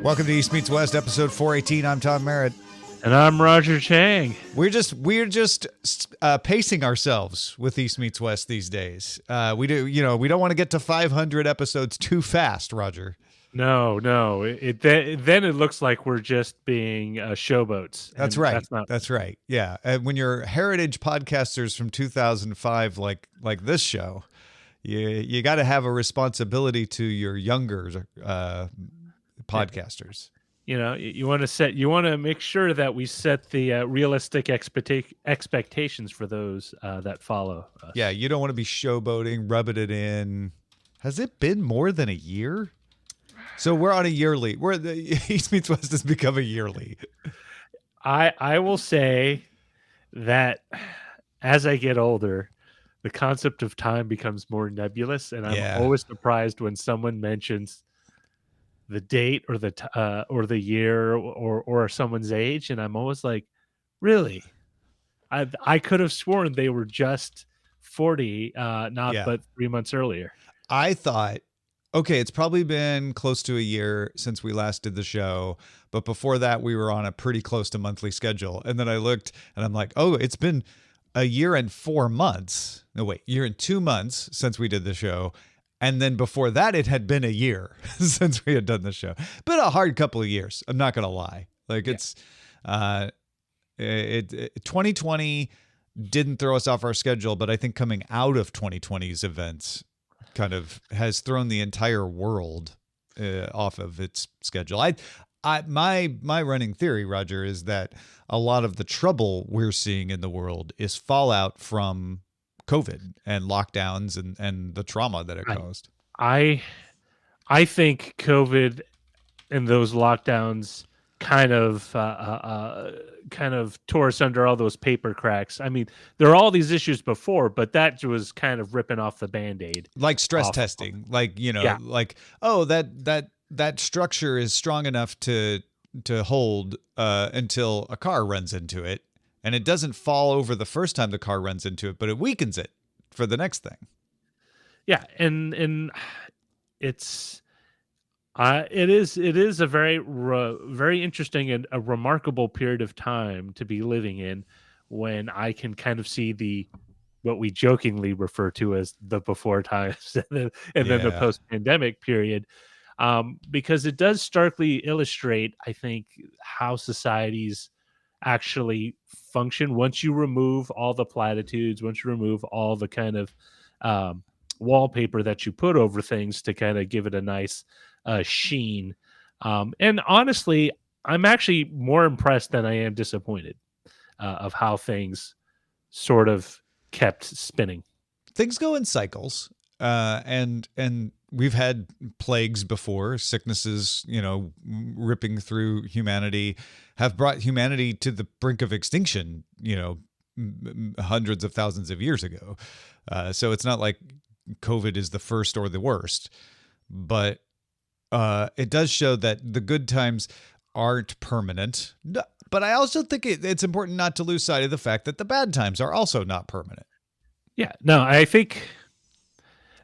Welcome to East Meets West, episode 418. I'm Tom Merritt. And I'm Roger Chang. We're just pacing ourselves with East Meets West these days. We don't want to get to 500 episodes too fast, Roger. No. Then it looks like we're just being showboats. That's right. That's right. Yeah. And when you're heritage podcasters from 2005, like this show, you got to have a responsibility to your younger podcasters. You know, you want to make sure that we set the realistic expectations for those that follow us. Yeah, you don't want to be showboating, rubbing it in. Has it been more than a year? So we're on a yearly. East Meets West has become a yearly. I will say that as I get older, the concept of time becomes more nebulous, and I'm always surprised when someone mentions the date or the year or someone's age, and I'm always like, really? I could have sworn they were just 40, but 3 months earlier. I thought, okay, it's probably been close to a year since we last did the show, but before that we were on a pretty close to monthly schedule. And then I looked and I'm like, oh, it's been a year and 4 months. No, wait, year and 2 months since we did the show. And then before that, it had been a year since we had done the show. Been a hard couple of years. I'm not going to lie. Like it's 2020 didn't throw us off our schedule, but I think coming out of 2020's events kind of has thrown the entire world off of its schedule. My running theory, Roger, is that a lot of the trouble we're seeing in the world is fallout from COVID and lockdowns and the trauma that it caused. I think COVID and those lockdowns kind of tore us under all those paper cracks. I mean, there are all these issues before, but that was kind of ripping off the Band-Aid. Like stress testing, like that structure is strong enough to hold until a car runs into it. And it doesn't fall over the first time the car runs into it, but it weakens it for the next thing. Yeah, and it is a very interesting and a remarkable period of time to be living in, when I can kind of see what we jokingly refer to as the before times and then the post-pandemic period, because it does starkly illustrate, I think, how societies actually function once you remove all the platitudes, once you remove all the kind of wallpaper that you put over things to kind of give it a nice sheen. And honestly, I'm actually more impressed than I am disappointed of how things sort of kept spinning. Things go in cycles, and we've had plagues before. Sicknesses, ripping through humanity, have brought humanity to the brink of extinction, hundreds of thousands of years ago. So it's not like COVID is the first or the worst, but it does show that the good times aren't permanent. But I also think it's important not to lose sight of the fact that the bad times are also not permanent. Yeah, no, I think,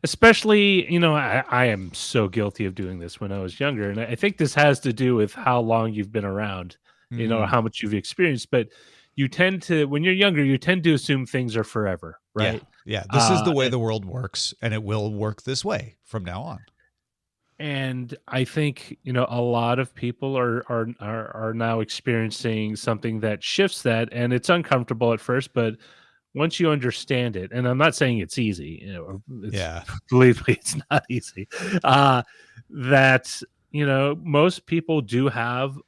especially, I am so guilty of doing this when I was younger. And I think this has to do with how long you've been around, how much you've experienced. But you tend to, when you're younger, you tend to assume things are forever, right? Yeah. This is the way the world works, and it will work this way from now on. And I think, a lot of people are now experiencing something that shifts that, and it's uncomfortable at first, but once you understand it, and I'm not saying it's easy, believe me, it's not easy. That most people do have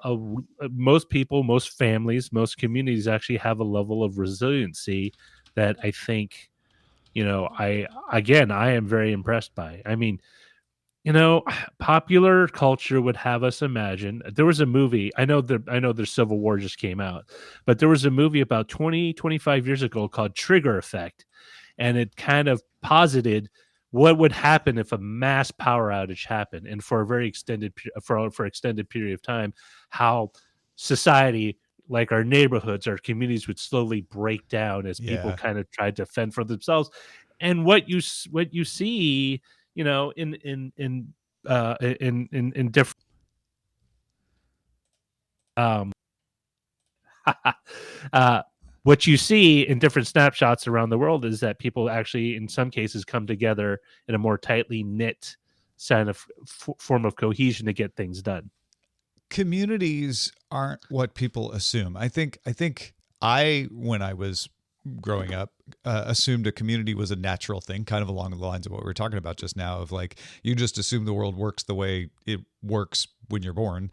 most families, most communities actually have a level of resiliency that I think, I am very impressed by. I mean, popular culture would have us imagine. There was a movie, I know the Civil War just came out, but there was a movie about 25 years ago called Trigger Effect, and it kind of posited what would happen if a mass power outage happened, and for a very extended period of time, how society, like our neighborhoods, our communities, would slowly break down as people kind of tried to fend for themselves. And what you see, in different Um, uh, what you see in different snapshots around the world is that people actually, in some cases, come together in a more tightly knit kind of form of cohesion to get things done. Communities aren't what people assume. I when I was growing up, assumed a community was a natural thing, kind of along the lines of what we were talking about just now, of like, you just assume the world works the way it works when you're born.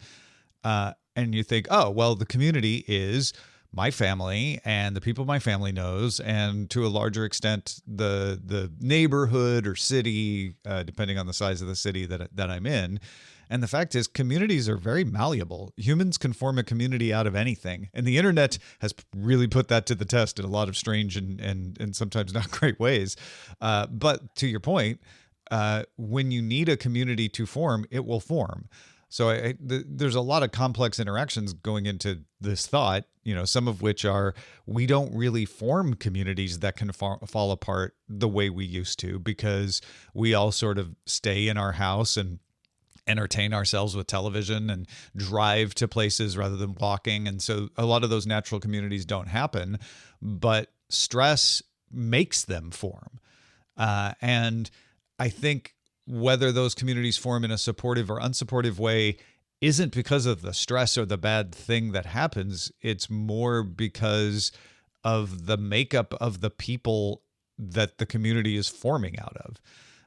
And you think, oh, well, the community is my family and the people my family knows, and to a larger extent, the neighborhood or city, depending on the size of the city that I'm in. And the fact is, communities are very malleable. Humans can form a community out of anything. And the internet has really put that to the test in a lot of strange and sometimes not great ways. But to your point, when you need a community to form, it will form. So there's a lot of complex interactions going into this thought, some of which are, we don't really form communities that can fall apart the way we used to, because we all sort of stay in our house and entertain ourselves with television and drive to places rather than walking. And so a lot of those natural communities don't happen, but stress makes them form. And I think whether those communities form in a supportive or unsupportive way isn't because of the stress or the bad thing that happens. It's more because of the makeup of the people that the community is forming out of.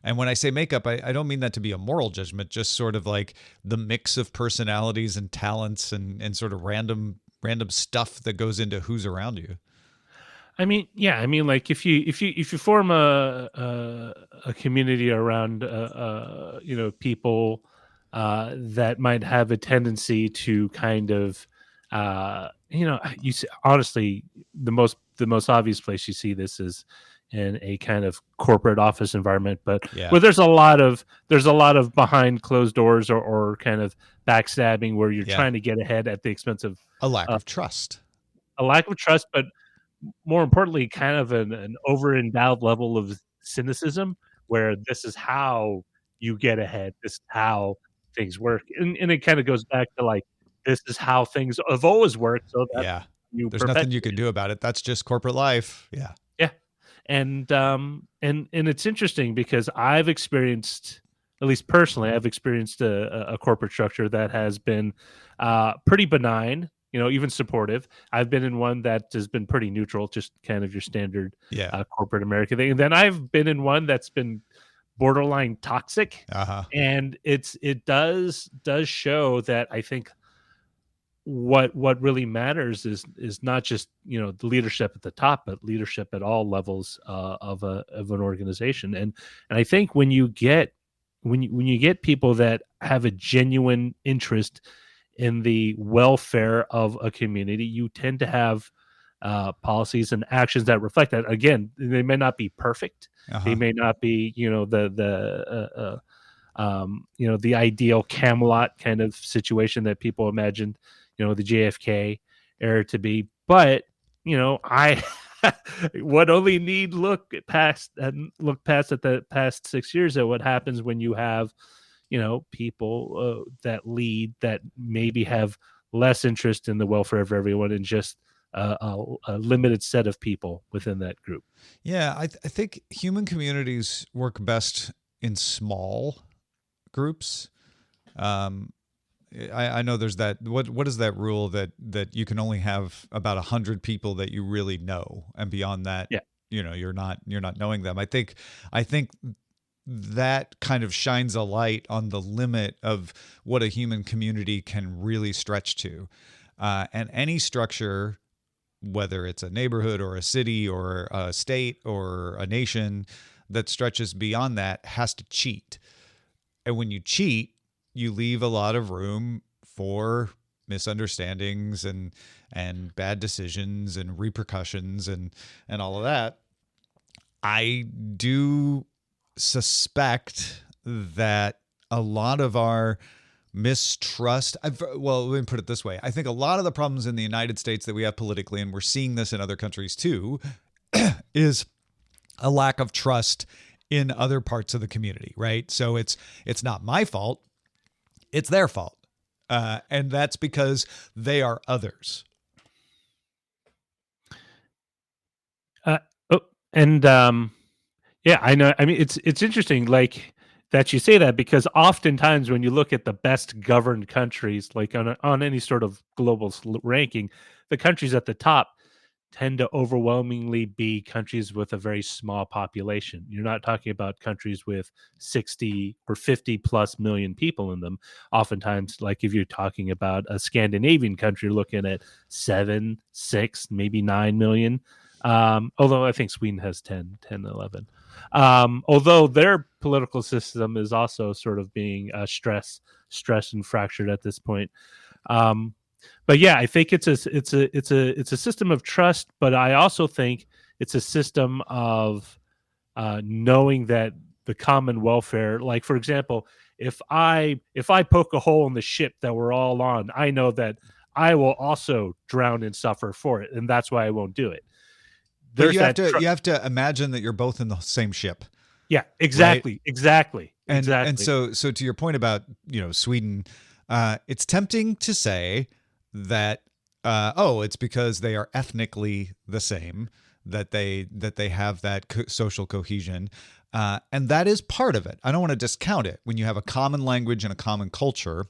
And when I say makeup, I don't mean that to be a moral judgment, just sort of like the mix of personalities and talents and sort of random stuff that goes into who's around you. I mean, yeah, I mean, like if you form a community around people that might have a tendency to kind of you see, honestly, the most obvious place you see this is in a kind of corporate office environment, but Yeah. where there's a lot of behind closed doors or kind of backstabbing, where you're trying to get ahead at the expense of a lack of trust. But more importantly, kind of an over-endowed level of cynicism, where this is how you get ahead, this is how things work, and it kind of goes back to, like, this is how things have always worked, so that Yeah. you There's nothing you perpetuate can do about it. That's just corporate life. Yeah. Yeah. And it's interesting because I've experienced, at least personally, I've experienced a corporate structure that has been pretty benign, even supportive. I've been in one that has been pretty neutral, just kind of your standard corporate American thing. And then I've been in one that's been borderline toxic. And it does show that I think what really matters is not just the leadership at the top, but leadership at all levels of an organization. And I think when you get people that have a genuine interest in the welfare of a community, you tend to have policies and actions that reflect that. Again, they may not be perfect. They may not be the ideal Camelot kind of situation that people imagined the JFK era to be. But I would only need look past at the past 6 years at what happens when you have people that lead that maybe have less interest in the welfare of everyone and just a limited set of people within that group. Yeah, I think human communities work best in small groups. I know there's that. What is that rule that you can only have about 100 people that you really know, and beyond that, you're not knowing them. I think that kind of shines a light on the limit of what a human community can really stretch to, and any structure, whether it's a neighborhood or a city or a state or a nation, that stretches beyond that has to cheat. And when you cheat, you leave a lot of room for misunderstandings and bad decisions and repercussions and all of that. I do suspect that a lot of our mistrust, well, let me put it this way. I think a lot of the problems in the United States that we have politically, and we're seeing this in other countries too, is a lack of trust in other parts of the community, right? So it's not my fault. It's their fault. And that's because they are others. Oh, and yeah, I know. I mean, it's interesting, like that you say that, because oftentimes when you look at the best governed countries, like on any sort of global ranking, the countries at the top tend to overwhelmingly be countries with a very small population. You're not talking about countries with 60 or 50 plus million people in them. Oftentimes, like if you're talking about a Scandinavian country, you're looking at 7, 6, maybe 9 million. Although I think Sweden has 10, 11. Although their political system is also sort of being stressed and fractured at this point. But yeah, I think it's a system of trust, but I also think it's a system of knowing that the common welfare, like for example, if I poke a hole in the ship that we're all on, I know that I will also drown and suffer for it, and that's why I won't do it. But you have to imagine that you're both in the same ship. Yeah, exactly, right? Exactly. And so to your point about, Sweden, it's tempting to say that it's because they are ethnically the same, that they have that social cohesion, and that is part of it. I don't want to discount it. When you have a common language and a common culture,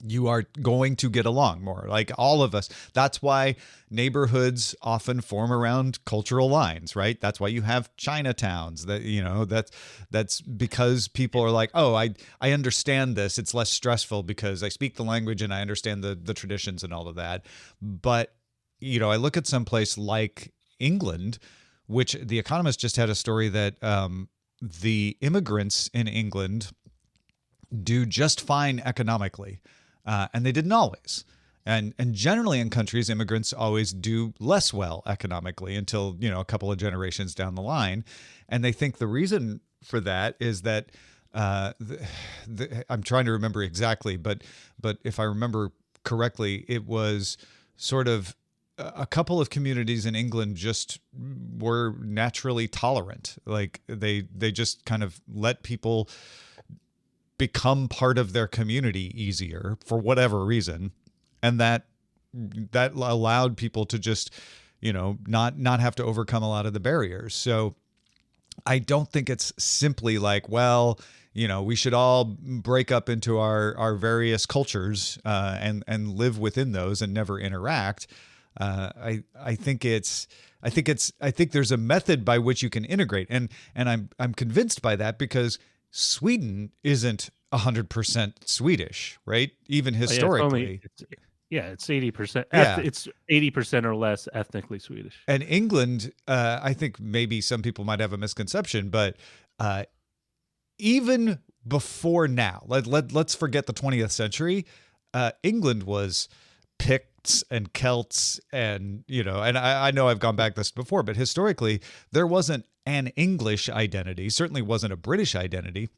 you are going to get along more, like all of us. That's why neighborhoods often form around cultural lines, right? That's why you have Chinatowns. That's because people are like, oh, I understand this. It's less stressful because I speak the language and I understand the traditions and all of that. But, I look at some place like England, which The Economist just had a story that the immigrants in England do just fine economically. And they didn't always. And generally in countries, immigrants always do less well economically until, a couple of generations down the line. And they think the reason for that is that I'm trying to remember exactly, but if I remember correctly, it was sort of a couple of communities in England just were naturally tolerant. Like they just kind of let people become part of their community easier for whatever reason, and that allowed people to just not have to overcome a lot of the barriers. So I don't think it's simply like, well, we should all break up into our various cultures and live within those and never interact. I think there's a method by which you can integrate, and I'm convinced by that because Sweden isn't 100% Swedish, right? Even historically. It's 80%. Yeah. It's 80% or less ethnically Swedish. And England, I think maybe some people might have a misconception, but even before now, let's forget the 20th century. England was Picts and Celts, and and I know I've gone back this before, but historically there wasn't an English identity, certainly wasn't a British identity.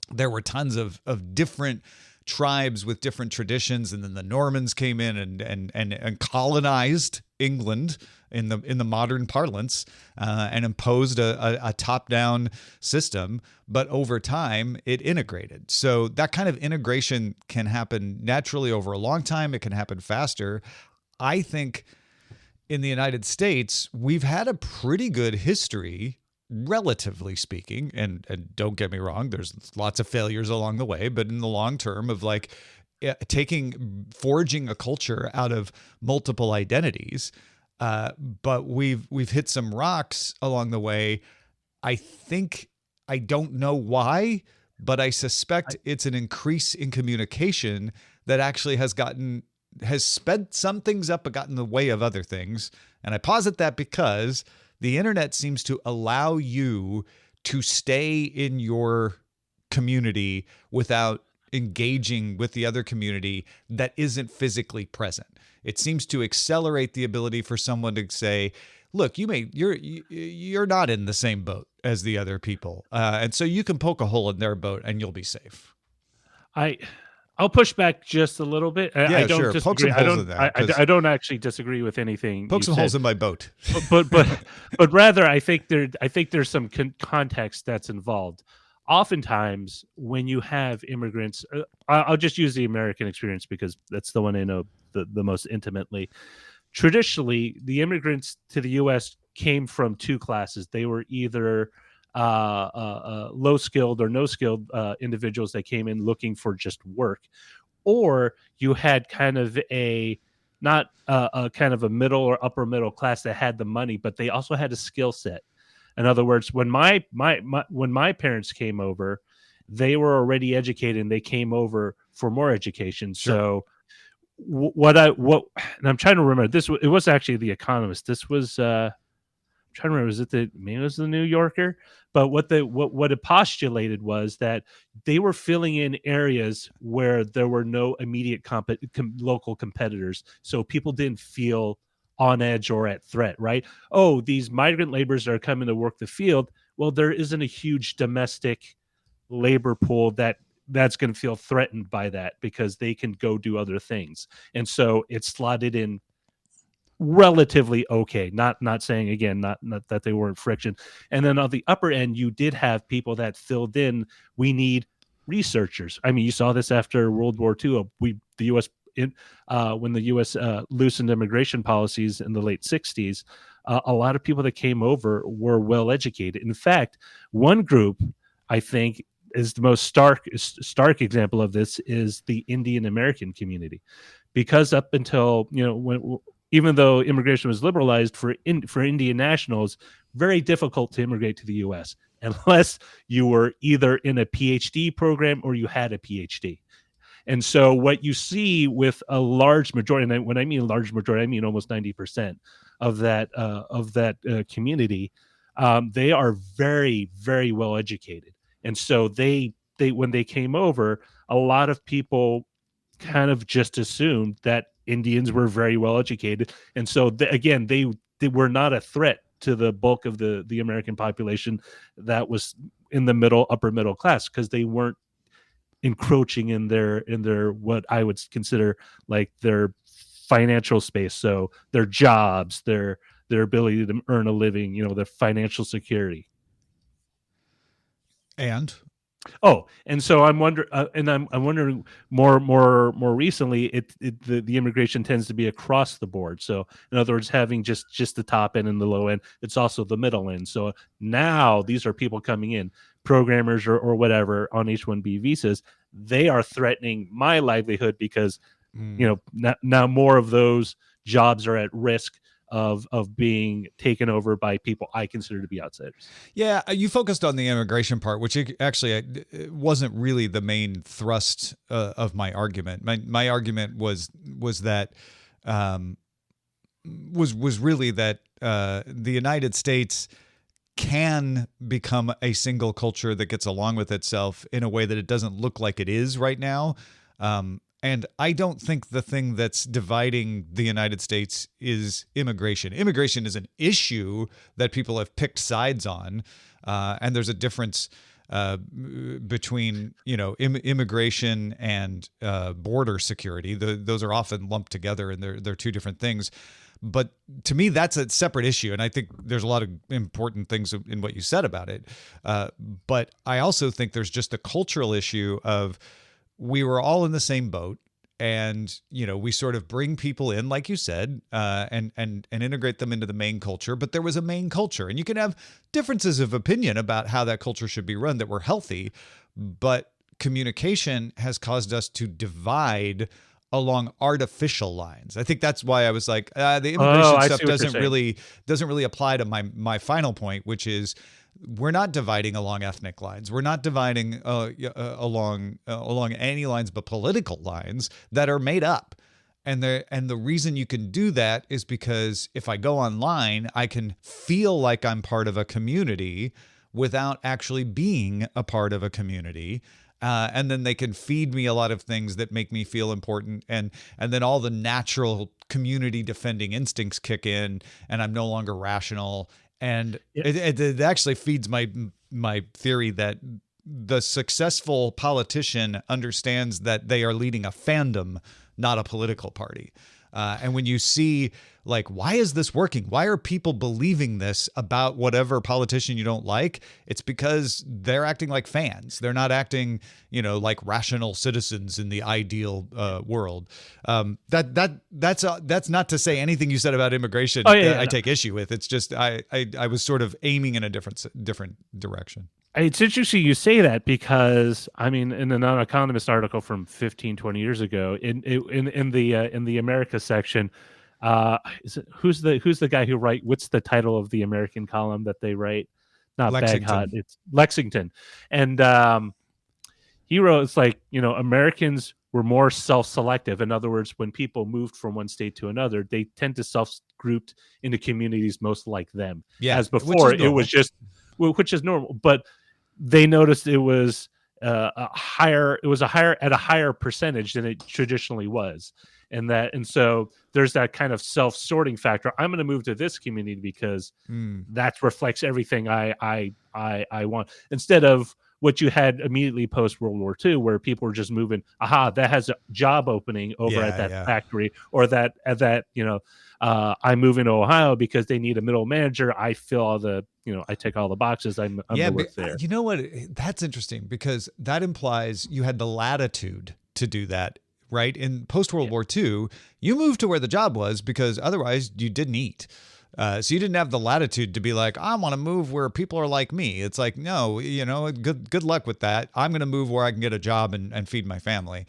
There were tons of different tribes with different traditions, and then the Normans came in and colonized England in the modern parlance, and imposed a top-down system. But over time, it integrated. So that kind of integration can happen naturally over a long time. It can happen faster. I think in the United States, we've had a pretty good history, relatively speaking, and don't get me wrong, there's lots of failures along the way, but in the long term of like forging a culture out of multiple identities. But we've hit some rocks along the way. I don't know why, but I suspect it's an increase in communication that actually has sped some things up but gotten in the way of other things. And I posit that because the internet seems to allow you to stay in your community without engaging with the other community that isn't physically present. It seems to accelerate the ability for someone to say, look, you're not in the same boat as the other people. And so you can poke a hole in their boat and you'll be safe. I'll push back just a little bit. Yeah, I don't sure. disagree. Poke some holes in that. I don't actually disagree with anything. Poke some holes in my boat. but rather, I think there's some context that's involved. oftentimes when you have immigrants, I'll just use the American experience because that's the one I know the most intimately. Traditionally, the immigrants to the U.S. came from two classes. They were either low skilled or no skilled individuals that came in looking for just work, or you had kind of a not a kind of a middle or upper middle class that had the money, but they also had a skill set. In other words, when when my parents came over, they were already educated and they came over for more education. Sure. So and I'm trying to remember this. It was actually The Economist. This was trying to remember, maybe it was the New Yorker, but what it postulated was that they were filling in areas where there were no immediate local competitors, so people didn't feel on edge or at threat. Right? Oh, these migrant laborers are coming to work the field. Well, there isn't a huge domestic labor pool that's going to feel threatened by that because they can go do other things, and so it's slotted in relatively okay. Not saying again, not that they weren't friction. And then on the upper end, you did have people that filled in. We need researchers. I mean, you saw this after World War II. The U.S. When the U.S. Loosened immigration policies in the late '60s, a lot of people that came over were well educated. In fact, one group I think is the most stark example of this is the Indian American community, because up until when even though immigration was liberalized for Indian nationals, very difficult to immigrate to the U.S. unless you were either in a PhD program or you had a PhD. And so what you see with a large majority, and when I mean large majority, I mean almost 90% of that community, they are very, very well educated. And so they when they came over, a lot of people kind of just assumed that Indians were very well educated, and so again, they were not a threat to the bulk of the American population that was in the upper middle class, because they weren't encroaching in their what I would consider like their financial space. So their jobs, their ability to earn a living, their financial security. And Oh, and so I'm wondering more recently, the immigration tends to be across the board. So in other words, having just the top end and the low end, it's also the middle end. So now these are people coming in, programmers or whatever on H-1B visas. They are threatening my livelihood because now more of those jobs are at risk of being taken over by people I consider to be outsiders. Yeah, you focused on the immigration part, which actually wasn't really the main thrust of my argument. My argument was that was really that the United States can become a single culture that gets along with itself in a way that it doesn't look like it is right now. And I don't think the thing that's dividing the United States is immigration. Immigration is an issue that people have picked sides on, and there's a difference between immigration and border security. Those are often lumped together, and they're two different things. But to me, that's a separate issue, and I think there's a lot of important things in what you said about it. But I also think there's just a cultural issue of, we were all in the same boat, and we sort of bring people in, like you said, and integrate them into the main culture. But there was a main culture, and you can have differences of opinion about how that culture should be run that were healthy, but communication has caused us to divide along artificial lines. I think that's why I was like, the immigration stuff doesn't really apply to my final point, which is, we're not dividing along ethnic lines. We're not dividing along any lines but political lines that are made up. And the reason you can do that is because if I go online, I can feel like I'm part of a community without actually being a part of a community. And then they can feed me a lot of things that make me feel important. And then all the natural community defending instincts kick in, and I'm no longer rational. And it actually feeds my theory that the successful politician understands that they are leading a fandom, not a political party. And when you see, like, why is this working? Why are people believing this about whatever politician you don't like? It's because they're acting like fans. They're not acting, like rational citizens in the ideal world. That's not to say anything you said about immigration. Oh, yeah, I no. take issue with. It's just I was sort of aiming in a different direction. It's interesting you say that because I mean, in the non-economist article from 15, 20 years ago, in the America section, who's the guy who what's the title of the American column that they write? Not Baghdad, Lexington. it's Lexington, and he wrote it's like Americans were more self-selective. In other words, when people moved from one state to another, they tend to self-group into communities most like them. Yeah, As before, it was just which is normal, but they noticed it was a higher percentage than it traditionally was, and so there's that kind of self-sorting factor. I'm going to move to this community because that reflects everything I want, instead of what you had immediately post World War II, where people were just moving. Aha, that has a job opening over at that factory, or that I move into Ohio because they need a middle manager. I fill all the I take all the boxes. I'm yeah, work there. You know what? That's interesting because that implies you had the latitude to do that, right? In post World War II, you moved to where the job was because otherwise you didn't eat. So you didn't have the latitude to be like, I want to move where people are like me. It's like, no, good luck with that. I'm going to move where I can get a job and feed my family.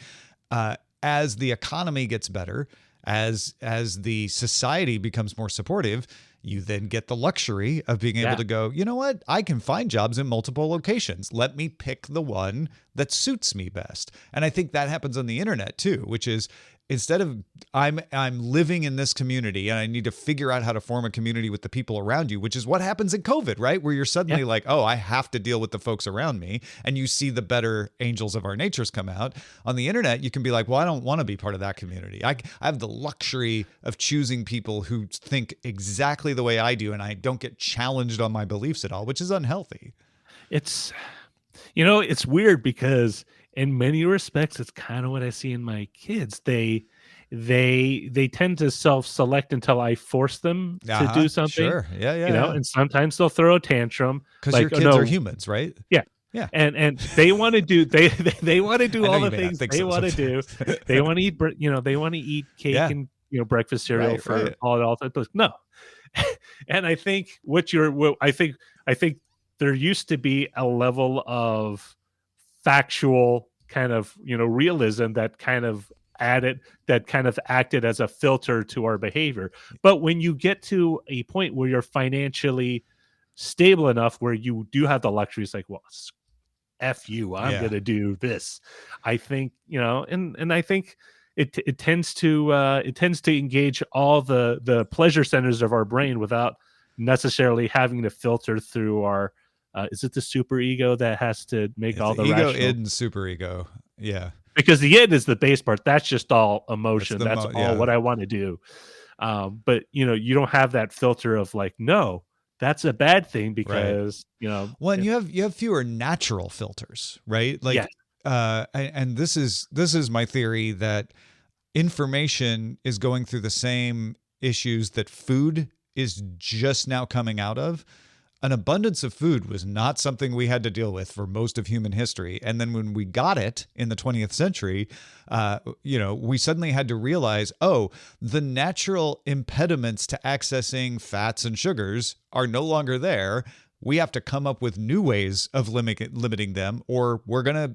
As the economy gets better, as the society becomes more supportive, you then get the luxury of being able to go, you know what? I can find jobs in multiple locations. Let me pick the one that suits me best. And I think that happens on the internet too, which is instead of I'm living in this community and I need to figure out how to form a community with the people around you, which is what happens in COVID, right? Where you're suddenly like, oh, I have to deal with the folks around me. And you see the better angels of our natures come out. On the internet, you can be like, well, I don't want to be part of that community. I have the luxury of choosing people who think exactly the way I do, and I don't get challenged on my beliefs at all, which is unhealthy. It's weird because in many respects, it's kind of what I see in my kids. They tend to self-select until I force them to do something. Sure. Yeah. And sometimes they'll throw a tantrum because your kids are humans, right? Yeah. Yeah. And they want to do they want to do all the things they want to do. They want to eat they want to eat cake and breakfast cereal for all that. No. And I think I think there used to be a level of factual kind of realism that kind of acted as a filter to our behavior. But when you get to a point where you're financially stable enough where you do have the luxury, it's like, well, F you, I'm gonna do this. I think and I think it tends to engage all the pleasure centers of our brain without necessarily having to filter through our is it the super ego that has to make all the ego, rational? id, and super ego? Yeah, because the id is the base part. That's just all emotion. That's all what I want to do. But you don't have that filter of like, no, that's a bad thing because Well, and you have fewer natural filters, right? Like, and this is my theory that information is going through the same issues that food is just now coming out of. An abundance of food was not something we had to deal with for most of human history. And then when we got it in the 20th century, we suddenly had to realize, oh, the natural impediments to accessing fats and sugars are no longer there. We have to come up with new ways of limiting them, or we're going to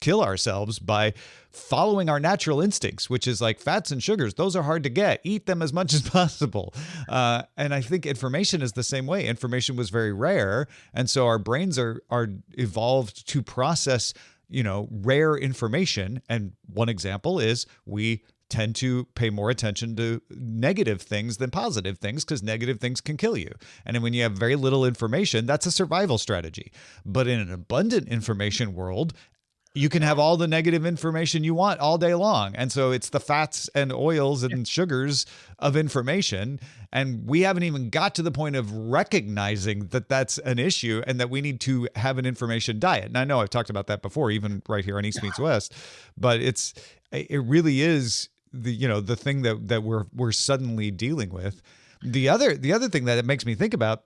kill ourselves by following our natural instincts, which is like fats and sugars. Those are hard to get. Eat them as much as possible. And I think information is the same way. Information was very rare. And so our brains are evolved to process, rare information. And one example is we tend to pay more attention to negative things than positive things because negative things can kill you. And then when you have very little information, that's a survival strategy. But in an abundant information world, you can have all the negative information you want all day long. And so it's the fats and oils and sugars of information. And we haven't even got to the point of recognizing that that's an issue and that we need to have an information diet. And I know I've talked about that before, even right here on East Meets West, but it really is the thing that we're suddenly dealing with. The other thing that it makes me think about.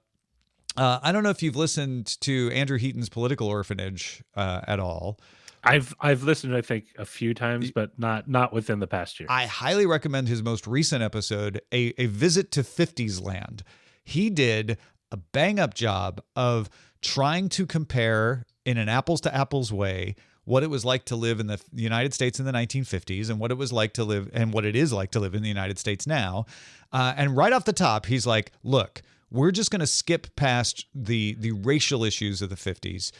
I don't know if you've listened to Andrew Heaton's Political Orphanage at all. I've listened, I think, a few times, but not within the past year. I highly recommend his most recent episode, a visit to 50s land. He did a bang up job of trying to compare in an apples to apples way what it was like to live in the United States in the 1950s and what it was like to live and what it is like to live in the United States now. And right off the top, he's like, look, we're just going to skip past the racial issues of the 50s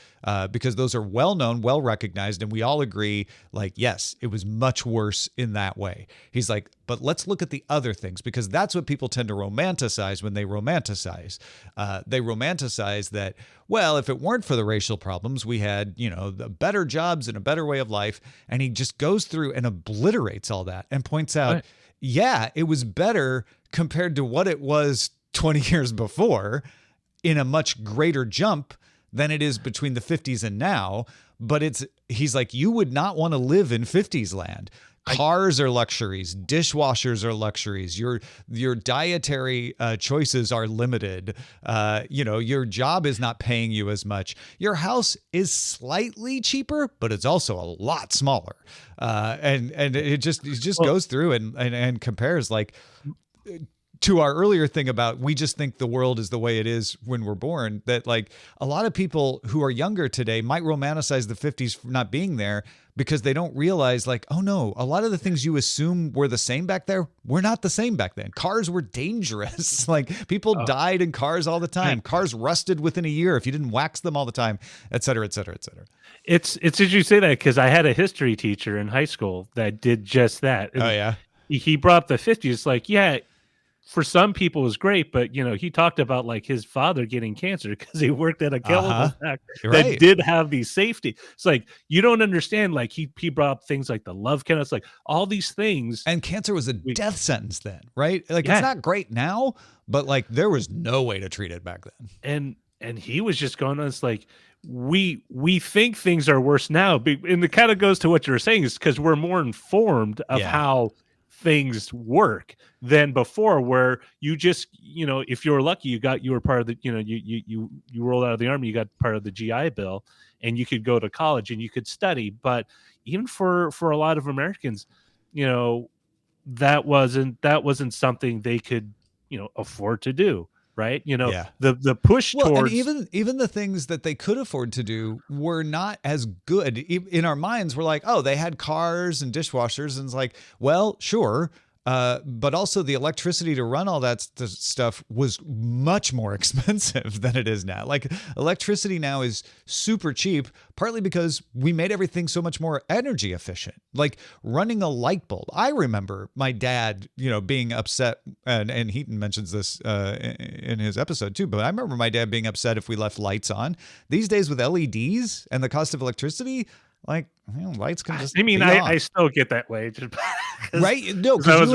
because those are well known, well recognized, and we all agree, like, yes, it was much worse in that way. He's like, but let's look at the other things because that's what people tend to romanticize when they romanticize. They romanticize that, well, if it weren't for the racial problems, we had, the better jobs and a better way of life. And he just goes through and obliterates all that and points out, right. Yeah, it was better compared to what it was 20 years before in a much greater jump than it is between the 50s and now. But he's like, you would not want to live in 50s land. Cars are luxuries. Dishwashers are luxuries. Your dietary choices are limited. Your job is not paying you as much. Your house is slightly cheaper, but it's also a lot smaller. And it just goes through and compares like to our earlier thing about we just think the world is the way it is when we're born, that like a lot of people who are younger today might romanticize the 50s for not being there because they don't realize like, oh no, a lot of the things you assume were the same back there were not the same back then. Cars were dangerous. Like people died in cars all the time. Cars rusted within a year if you didn't wax them all the time, et cetera, et cetera, et cetera. It's interesting you say that because I had a history teacher in high school that did just that. And oh yeah. He brought up the 50s like, yeah, for some people it was great, but he talked about like his father getting cancer because he worked at a chemical factory that did have these safety. It's like you don't understand. Like he brought up things like the love chemist, like all these things. And cancer was a death sentence then, right? Like it's not great now, but like there was no way to treat it back then. And he was just going on. It's like we think things are worse now, and it kind of goes to what you were saying is because we're more informed of how things work than before, where you just if you were lucky you were part of the you rolled out of the army, you got part of the GI Bill and you could go to college and you could study. But even for a lot of Americans, that wasn't something they could afford to do, right? The push towards, and even the things that they could afford to do were not as good. In our minds, we're like, oh, they had cars and dishwashers, and it's like, well, sure. But also the electricity to run all that stuff was much more expensive than it is now. Like electricity now is super cheap, partly because we made everything so much more energy efficient. Like running a light bulb. I remember my dad, being upset, and Heaton mentions this in his episode too, but I remember my dad being upset if we left lights on. These days with LEDs and the cost of electricity, like lights can just. I mean, I still get that way, just right? No, because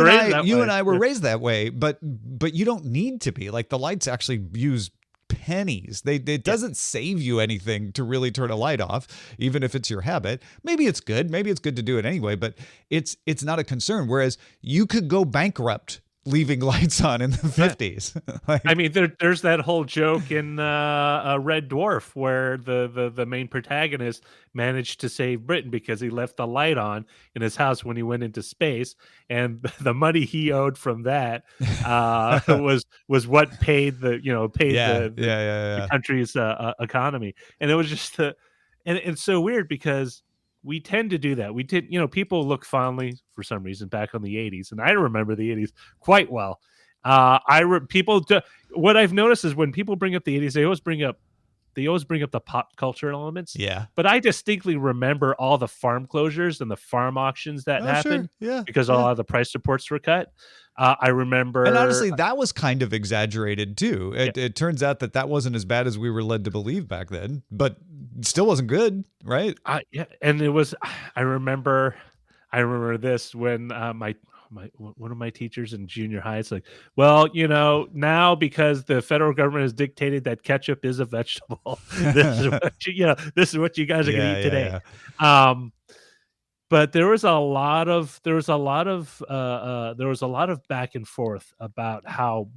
you and I were raised that way, but you don't need to be. Like the lights actually use pennies. It doesn't save you anything to really turn a light off, even if it's your habit. Maybe it's good. Maybe it's good to do it anyway, but it's not a concern. Whereas you could go bankrupt leaving lights on in the 50s. Like, I mean, there's that whole joke in Red Dwarf where the main protagonist managed to save Britain because he left the light on in his house when he went into space, and the money he owed from that was what paid the country's economy. And it was just and it's so weird because we tend to do that. We did, people look fondly for some reason back on the 80s, and I remember the 80s quite well. What I've noticed is when people bring up the 80s, they always bring up the pop culture elements. Yeah. But I distinctly remember all the farm closures and the farm auctions that happened. Sure. Yeah. Because a lot of the price supports were cut. I remember. And honestly, that was kind of exaggerated too. It turns out that wasn't as bad as we were led to believe back then, but it still wasn't good, right? And it was. I remember this when one of my teachers in junior high, it's like, well, now because the federal government has dictated that ketchup is a vegetable, this is what you guys are going to eat today. but there was a lot of back and forth about how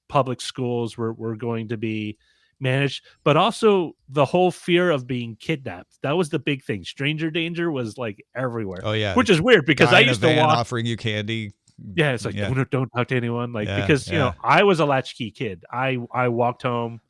public schools were going to be managed, but also the whole fear of being kidnapped. That was the big thing. Stranger danger was like everywhere. Oh yeah, which is weird because guy I in a used to van walk. offering you candy. Yeah, it's like Yeah. don't talk to anyone. Like Yeah, because you know I was a latchkey kid. I walked home,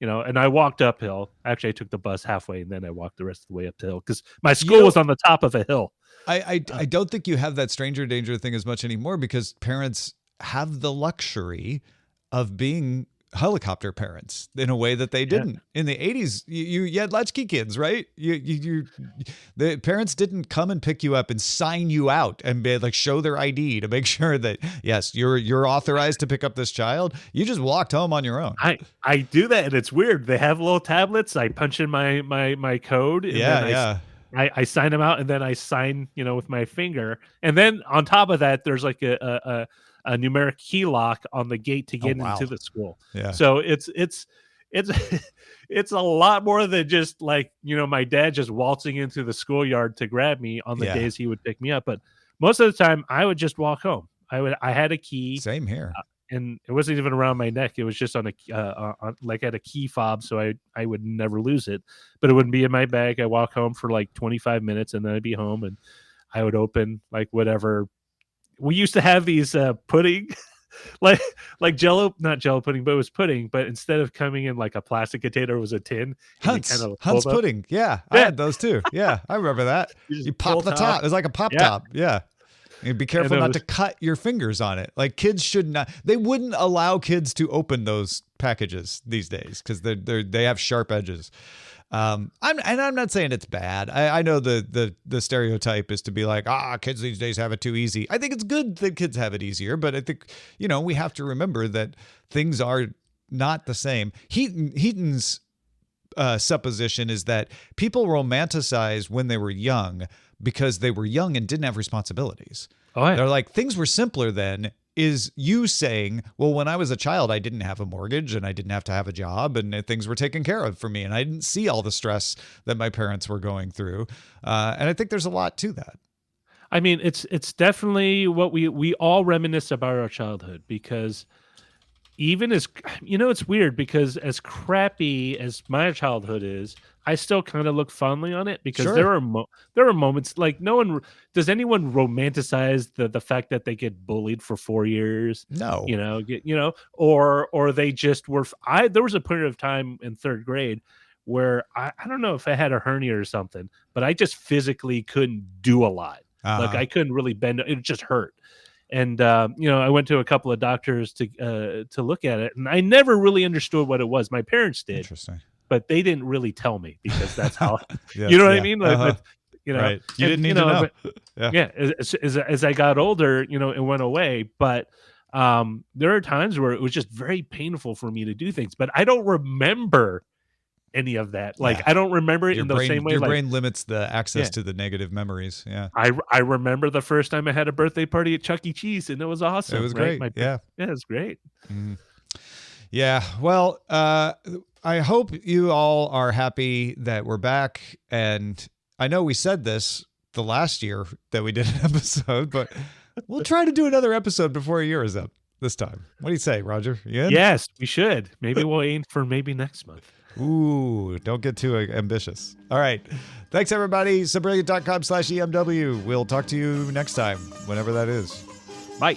you know, and I walked uphill. Actually, I took the bus halfway and then I walked the rest of the way up the hill because my school was on the top of a hill. I don't think you have that stranger danger thing as much anymore because parents have the luxury of being helicopter parents in a way that they didn't in the 80s. You had latchkey kids, right? The parents didn't come and pick you up and sign you out and be like show their ID to make sure that yes, you're authorized to pick up this child. You just walked home on your own. I do that and it's weird. They have little tablets. I punch in my code. And then I sign them out and then I sign, you know, with my finger. And then on top of that, there's like a numeric key lock on the gate to get into the school. Yeah. So it's it's a lot more than just like, you know, my dad just waltzing into the schoolyard to grab me on the days he would pick me up. But most of the time I would just walk home. I had a key. Same here. And it wasn't even around my neck. It was just on like I had a key fob, so I would never lose it. But it wouldn't be in my bag. I walk home for like 25 minutes, and then I'd be home, and I would open like whatever. We used to have these pudding, like not Jello pudding, but it was pudding. But instead of coming in like a plastic container, it was a tin. Hunt's pudding. Yeah, I had those too. Yeah, I remember that. You pop the top. It was like a pop top. Yeah. And be careful not to cut your fingers on it. Like kids should not. They wouldn't allow kids to open those packages these days because they have sharp edges. I'm not saying it's bad. I know the stereotype is to be like, kids these days have it too easy. I think it's good that kids have it easier, but I think we have to remember that things are not the same. Heaton's supposition is that people romanticize when they were young because they were young and didn't have responsibilities. Oh, yeah. They're like, things were simpler then, is you saying, well, when I was a child, I didn't have a mortgage and I didn't have to have a job and things were taken care of for me. And I didn't see all the stress that my parents were going through. And I think there's a lot to that. I mean, it's definitely what we all reminisce about our childhood because even as, you know, it's weird because as crappy as my childhood is, I still kind of look fondly on it because there are moments like does anyone romanticize the fact that they get bullied for 4 years? No, or they just were. There was a period of time in third grade where I don't know if I had a hernia or something, but I just physically couldn't do a lot. Like I couldn't really bend. It just hurt. And I went to a couple of doctors to look at it, and I never really understood what it was. My parents did. Interesting. But they didn't really tell me because that's how you know what I mean. Like, right. You didn't need to know. But, as I got older, it went away. But there are times where it was just very painful for me to do things. But I don't remember any of that. Like I don't remember it in the same way. Your brain limits the access to the negative memories. Yeah. I remember the first time I had a birthday party at Chuck E. Cheese, and it was awesome. It was great. Yeah, it was great. Mm-hmm. Yeah. Well, I hope you all are happy that we're back. And I know we said this the last year that we did an episode, but we'll try to do another episode before a year is up this time. What do you say, Roger? You in? Yes, we should. Maybe we'll aim for next month. Ooh, don't get too ambitious. All right. Thanks, everybody. Subrilliant.com/EMW. We'll talk to you next time, whenever that is. Bye.